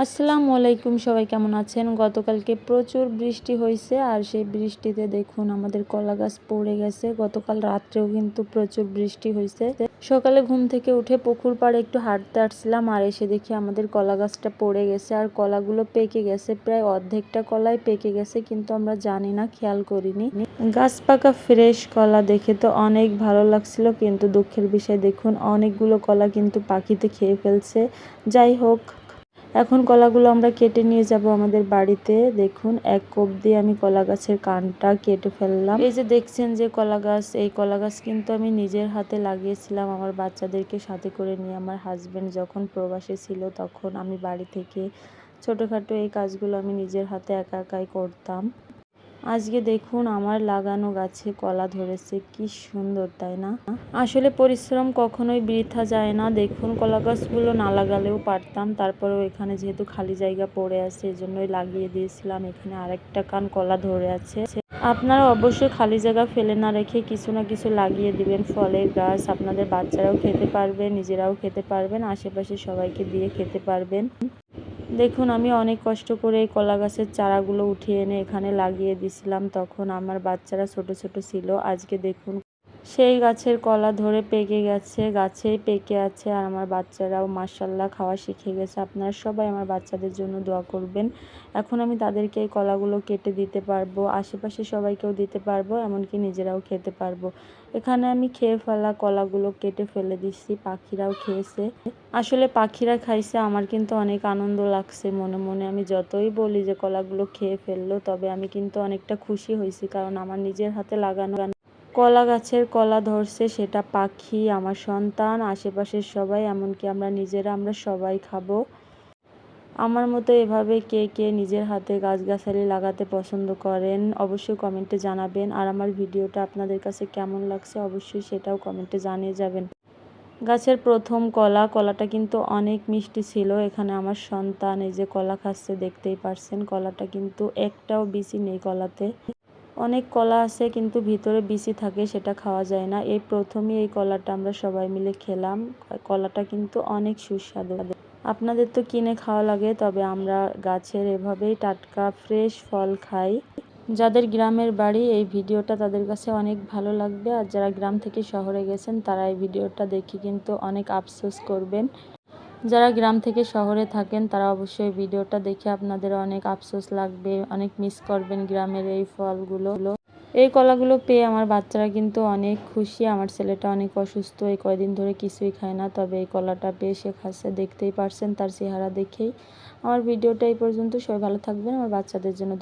আসসালামু আলাইকুম, সবাই কেমন আছেন? গতকালকে প্রচুর বৃষ্টি হয়েছে আর সেই বৃষ্টিতে দেখুন আমাদের কলা গাছ পড়ে গেছে। গতকাল রাত্রেও কিন্তু প্রচুর বৃষ্টি হয়েছে। সকালে ঘুম থেকে উঠে পুকুর পাড়ে একটু হাঁটতে আসছিলাম আর এসে দেখি আমাদের কলা গাছটা পড়ে গেছে আর কলাগুলো পেকে গেছে। প্রায় অর্ধেকটা কলাই পেকে গেছে, কিন্তু আমরা জানি না, খেয়াল করিনি। গাছ পাকা ফ্রেশ কলা দেখে তো অনেক ভালো লাগছিল, কিন্তু দুঃখের বিষয় দেখুন অনেকগুলো কলা কিন্তু পাখিতে খেয়ে ফেলছে। যাই হোক, এখন কলাগুলো আমরা কেটে নিয়ে যাব আমাদের বাড়িতে। দেখুন এক কোপ দিয়ে আমি কলা গাছের কানটা কেটে ফেললাম। এই যে দেখছেন যে কলা গাছ, এই কলা গাছ কিন্তু আমি নিজের হাতে লাগিয়েছিলাম আমার বাচ্চাদেরকে সাথে করে নিয়ে। আমার হাজবেন্ড যখন প্রবাসে ছিল তখন আমি বাড়ি থেকে ছোটোখাটো এই কাজগুলো আমি নিজের হাতে একা একাই করতাম। আজকে দেখুন আমার লাগানো গাছে কলা ধরেছে, কি সুন্দর তাই না? আসলে পরিশ্রম কখনোই বৃথা যায় না। দেখুন কলা গাছগুলো না লাগালেও পারতাম, তারপরেও এখানে যেহেতু খালি জায়গা পড়ে আছে এজন্যই লাগিয়ে দিয়েছিলাম। এখানে আরেকটা কান কলা ধরে আছে। আপনারা অবশ্যই খালি জায়গা ফেলে না রেখে কিছু না কিছু লাগিয়ে দিবেন, ফলের গাছ। আপনাদের বাচ্চারাও খেতে পারবে, নিজেরাও খেতে পারবেন, আশেপাশে সবাইকে দিয়ে খেতে পারবেন। দেখুন আমি অনেক কষ্ট করে এই কলা গাছের চারাগুলো উঠিয়ে এনে এখানে লাগিয়ে দিছিলাম, তখন আমার বাচ্চারা ছোট ছোট ছিল। আজকে দেখুন সেই গাছের কলা ধরে পেকে গেছে, গাছেই পেকে আছে আর আমার বাচ্চারাও মাশাআল্লাহ খাওয়া শিখে গেছে। আপনারা সবাই আমার বাচ্চাদের জন্য দোয়া করবেন। এখন আমি তাদেরকে এই কলাগুলো কেটে দিতে পারবো, আশেপাশে সবাইকেও দিতে পারবো, এমনকি নিজেরাও খেতে পারবো। এখানে আমি খেয়ে ফেলা কলাগুলো কেটে ফেলে দিচ্ছি, পাখিরাও খেয়েছে। আসলে পাখিরা খাইছে, আমার কিন্তু অনেক আনন্দ লাগছে মনে মনে। আমি যতই বলি যে কলাগুলো খেয়ে ফেললো, তবে আমি কিন্তু অনেকটা খুশি হয়েছি, কারণ আমার নিজের হাতে লাগানো কলা গাছের কলা ধরছে, সেটা পাখি, আমার সন্তান, আশেপাশের সবাই, এমনকি আমরা নিজেরা, আমরা সবাই খাবো। আমার মতো এভাবে কে কে নিজের হাতে গাছগাছালি লাগাতে পছন্দ করেন অবশ্যই কমেন্টে জানাবেন। আর আমার ভিডিওটা আপনাদের কাছে কেমন লাগছে অবশ্যই সেটাও কমেন্টে জানিয়ে যাবেন। গাছের প্রথম কলাটা কিন্তু অনেক মিষ্টি ছিল। এখানে আমার সন্তান এই যে কলা খাচ্ছে, দেখতেই পারছেন। কলাটা কিন্তু একটাও বিচি নেই কলাতে। অনেক কলা আছে কিন্তু ভিতরে বিচি থাকে, সেটা খাওয়া যায় না। এই প্রথমই এই কলাটা আমরা সবাই মিলে খেলাম। কলাটা কিন্তু অনেক সুস্বাদু। আপনাদের তো কিনে খাওয়া লাগে, তবে আমরা গাছের এভাবেই টাটকা ফ্রেশ ফল খাই। যাদের গ্রামের বাড়ি, এই ভিডিওটা তাদের কাছে অনেক ভালো লাগবে। আর যারা গ্রাম থেকে শহরে গেছেন তারা এই ভিডিওটা দেখে কিন্তু অনেক আফসোস করবেন। যারা গ্রাম থেকে শহরে থাকেন তারা অবশ্যই ভিডিওটা দেখে আপনাদের অনেক আফসোস লাগবে, অনেক মিস করবেন গ্রামের এই ফলগুলো। এই কলাগুলো পেয়ে আমার বাচ্চারা কিন্তু অনেক খুশি। আমার ছেলেটা অনেক অসুস্থ, এই কয়দিন ধরে কিছুই খায় না, তবে এই কলাটা পেয়ে সে খাচ্ছে, দেখতেই পারছেন তার চেহারা দেখেই। আমার ভিডিওটা এই পর্যন্ত। সবাই ভালো থাকবেন, আমার বাচ্চাদের জন্য